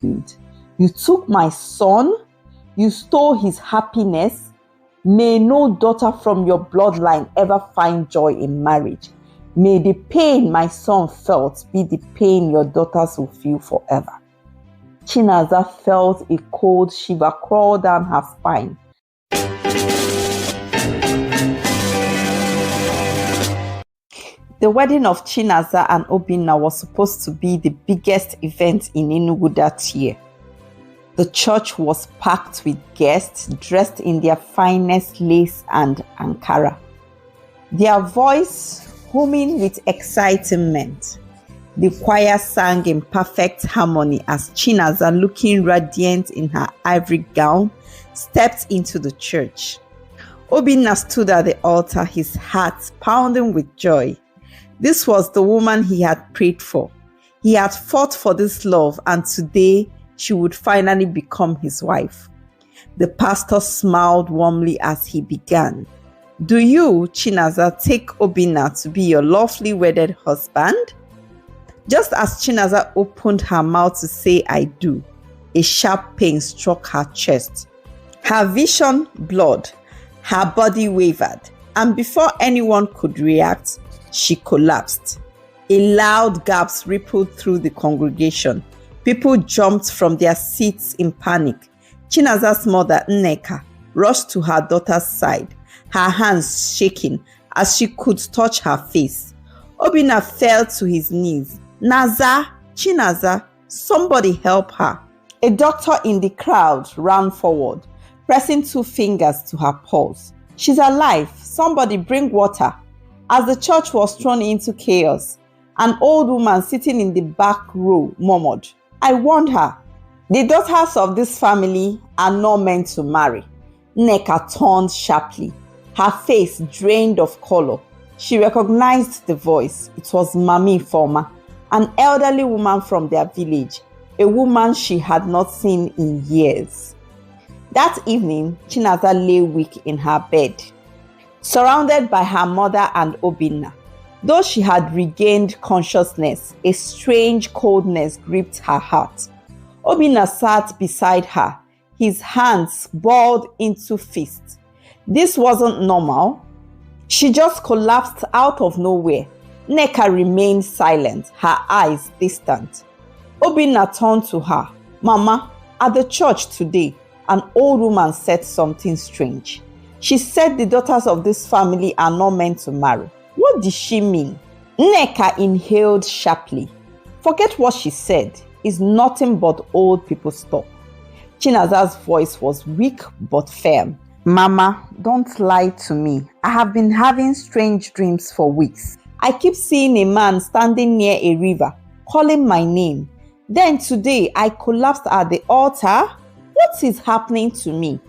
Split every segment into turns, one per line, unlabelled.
You took my son, you stole his happiness. May no daughter from your bloodline ever find joy in marriage. May the pain my son felt be the pain your daughters will feel forever. Chinaza felt a cold shiver crawl down her spine. The wedding of Chinaza and Obinna was supposed to be the biggest event in Enugu that year. The church was packed with guests dressed in their finest lace and Ankara. Their voice humming with excitement. The choir sang in perfect harmony as Chinaza, looking radiant in her ivory gown, stepped into the church. Obinna stood at the altar, his heart pounding with joy. This was the woman he had prayed for. He had fought for this love, and today she would finally become his wife. The pastor smiled warmly as he began. Do you, Chinaza, take Obinna to be your lawfully wedded husband? Just as Chinaza opened her mouth to say I do, a sharp pain struck her chest. Her vision blurred, her body wavered, and before anyone could react, she collapsed. A loud gasp rippled through the congregation. People jumped from their seats in panic. Chinaza's mother, Nneka, rushed to her daughter's side, her hands shaking as she could touch her face. Obinna fell to his knees. Naza, Chinaza, somebody help her. A doctor in the crowd ran forward, pressing 2 fingers to her pulse. She's alive. Somebody bring water. As the church was thrown into chaos, an old woman sitting in the back row murmured, I warned her. The daughters of this family are not meant to marry. Nneka turned sharply, her face drained of color. She recognized the voice. It was Mami Forma, an elderly woman from their village, a woman she had not seen in years. That evening, Chinaza lay weak in her bed, surrounded by her mother and Obinna. Though she had regained consciousness, a strange coldness gripped her heart. Obinna sat beside her, his hands balled into fists. This wasn't normal. She just collapsed out of nowhere. Nneka remained silent, her eyes distant. Obinna turned to her. Mama, at the church today, an old woman said something strange. She said the daughters of this family are not meant to marry. What did she mean? Nneka inhaled sharply. Forget what she said. It's nothing but old people's talk. Chinaza's voice was weak but firm. Mama, don't lie to me. I have been having strange dreams for weeks. I keep seeing a man standing near a river, calling my name. Then today, I collapsed at the altar. What is happening to me?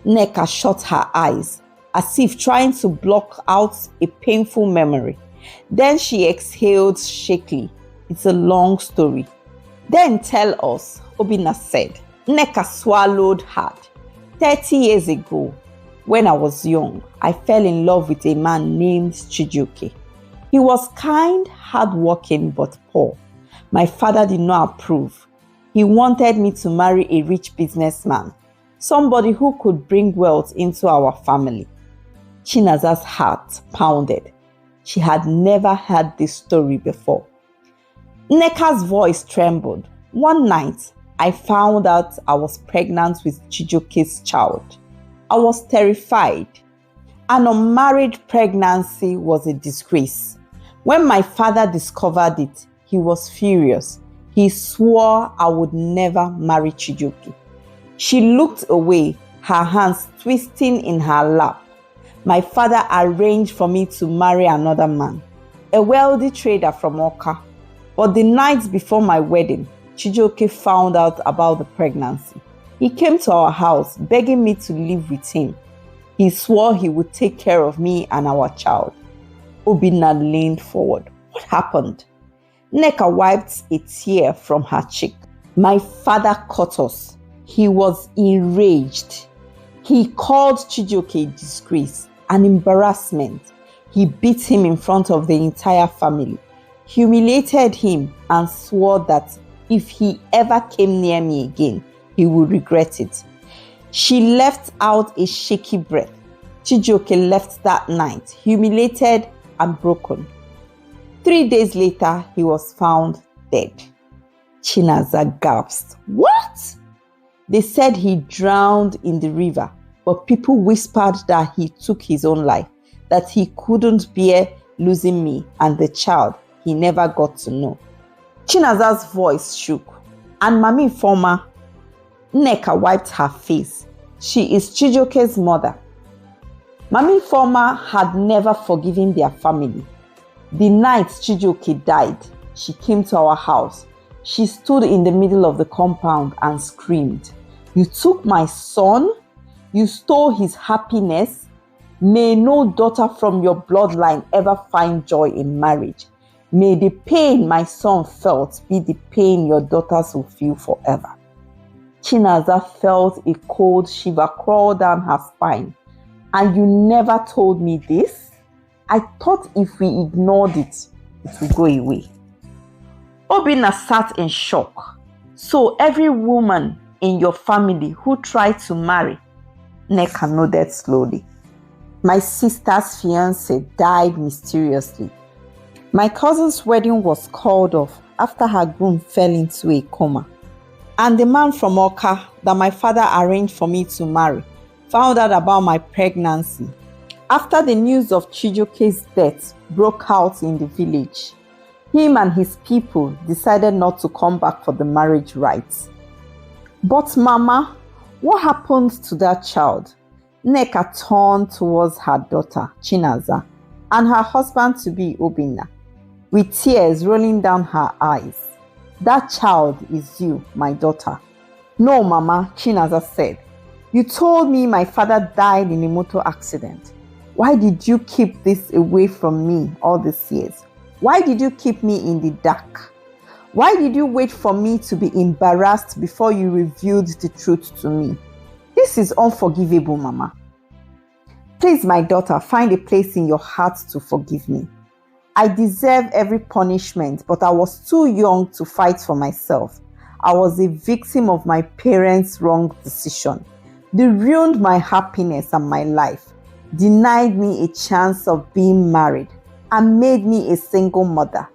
Nneka shut her eyes, as if trying to block out a painful memory. Then she exhaled shakily. It's a long story. Then tell us, Obinna said. Nneka swallowed hard. 30 years ago, when I was young, I fell in love with a man named Chijioke. He was kind, hardworking, but poor. My father did not approve. He wanted me to marry a rich businessman, somebody who could bring wealth into our family. Chinaza's heart pounded. She had never heard this story before. Nneka's voice trembled. One night, I found out I was pregnant with Chijioke's child. I was terrified. An unmarried pregnancy was a disgrace. When my father discovered it, he was furious. He swore I would never marry Chijioke. She looked away, her hands twisting in her lap. My father arranged for me to marry another man, a wealthy trader from Oka. But the night before my wedding, Chijioke found out about the pregnancy. He came to our house begging me to live with him. He swore he would take care of me and our child. Obinna leaned forward. What happened? Nneka wiped a tear from her cheek. My father caught us. He was enraged. He called Chijioke a disgrace, an embarrassment. He beat him in front of the entire family, humiliated him, and swore that if he ever came near me again, he would regret it. She left out a shaky breath. Chijioke left that night, humiliated and broken. 3 days later, he was found dead. Chinaza gasped. What? They said he drowned in the river, but people whispered that he took his own life, that he couldn't bear losing me and the child he never got to know. Chinaza's voice shook, and Mami Ifeoma, Nneka wiped her face. She is Chijioke's mother. Mami Ifeoma had never forgiven their family. The night Chijioke died, she came to our house. She stood in the middle of the compound and screamed, "You took my son? You stole his happiness? May no daughter from your bloodline ever find joy in marriage. May the pain my son felt be the pain your daughters will feel forever." Chinaza felt a cold shiver crawl down her spine. "And you never told me this? I thought if we ignored it, it would go away." Obinna sat in shock. "So every woman in your family who tried to marry," Nneka nodded slowly. "My sister's fiancé died mysteriously. My cousin's wedding was called off after her groom fell into a coma. And the man from Oka that my father arranged for me to marry found out about my pregnancy after the news of Chijioke's death broke out in the village. Him and his people decided not to come back for the marriage rites." "But Mama, what happened to that child?" Nneka turned towards her daughter, Chinaza, and her husband-to-be, Obinna, with tears rolling down her eyes. "That child is you, my daughter." "No, Mama," Chinaza said. "You told me my father died in a motor accident. Why did you keep this away from me all these years? Why did you keep me in the dark? Why did you wait for me to be embarrassed before you revealed the truth to me? This is unforgivable, Mama. Please, my daughter, find a place in your heart to forgive me. I deserve every punishment, but I was too young to fight for myself. I was a victim of my parents' wrong decision. They ruined my happiness and my life, denied me a chance of being married, and made me a single mother.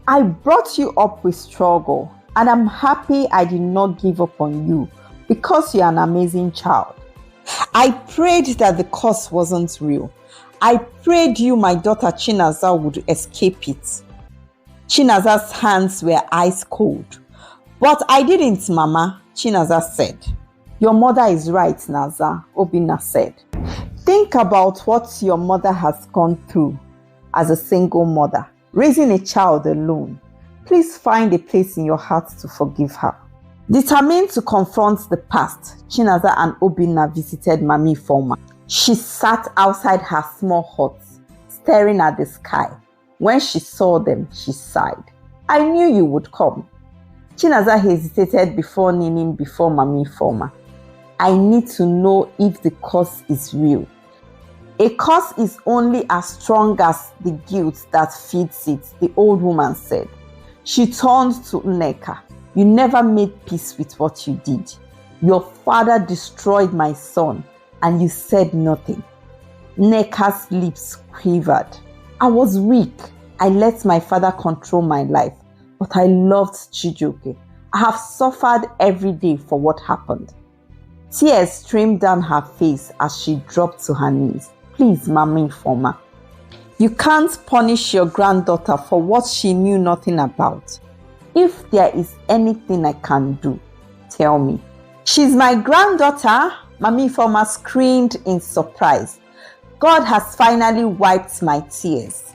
I brought you up with struggle, and I'm happy I did not give up on you because you're an amazing child. I prayed that the curse wasn't real. I prayed you, my daughter Chinaza, would escape it." Chinaza's hands were ice cold. "But I didn't, Mama," Chinaza said. "Your mother is right, Naza," Obinna said. "Think about what your mother has gone through as a single mother, raising a child alone. Please find a place in your heart to forgive her." Determined to confront the past, Chinaza and Obinna visited Mami Ifeoma. She sat outside her small hut, staring at the sky. When she saw them, she sighed. "I knew you would come." Chinaza hesitated before kneeling before Mami Ifeoma. "I need to know if the curse is real." "A curse is only as strong as the guilt that feeds it," the old woman said. She turned to Nneka. "You never made peace with what you did. Your father destroyed my son, and you said nothing." Nneka's lips quivered. "I was weak. I let my father control my life, but I loved Chijioke. I have suffered every day for what happened." Tears streamed down her face as she dropped to her knees. "Please, Mami Ifeoma, you can't punish your granddaughter for what she knew nothing about. If there is anything I can do, tell me." "She's my granddaughter," Mami Ifeoma screamed in surprise. "God has finally wiped my tears."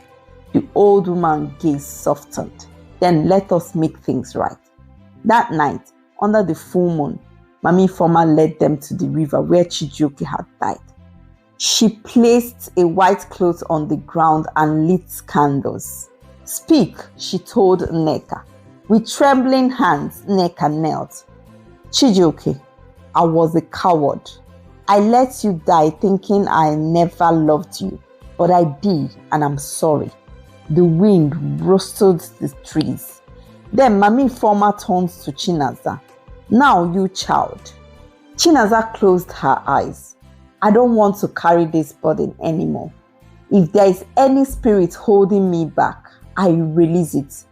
The old woman's gaze softened. "Then let us make things right." That night, under the full moon, Mami Ifeoma led them to the river where Chijioke had died. She placed a white cloth on the ground and lit candles. "Speak," she told Nneka. With trembling hands, Nneka knelt. "Chijioke, I was a coward. I let you die thinking I never loved you, but I did, and I'm sorry." The wind rustled the trees. Then Mami Ifeoma turns to Chinaza. Now you child. Chinaza closed her eyes. I don't want to carry this burden anymore. If there is any spirit holding me back, I release it.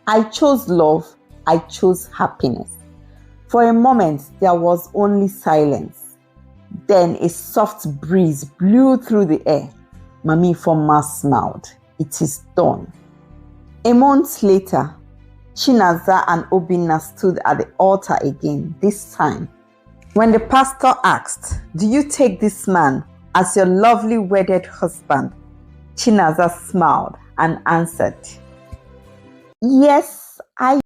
I chose love. I chose happiness. For a moment, there was only silence. Then a soft breeze blew through the air. Mami Ifeoma smiled. It is done. A month later, Chinaza and Obinna stood at the altar again, this time. When the pastor asked, "Do you take this man as your lovely wedded husband?" Chinaza smiled and answered, "Yes, I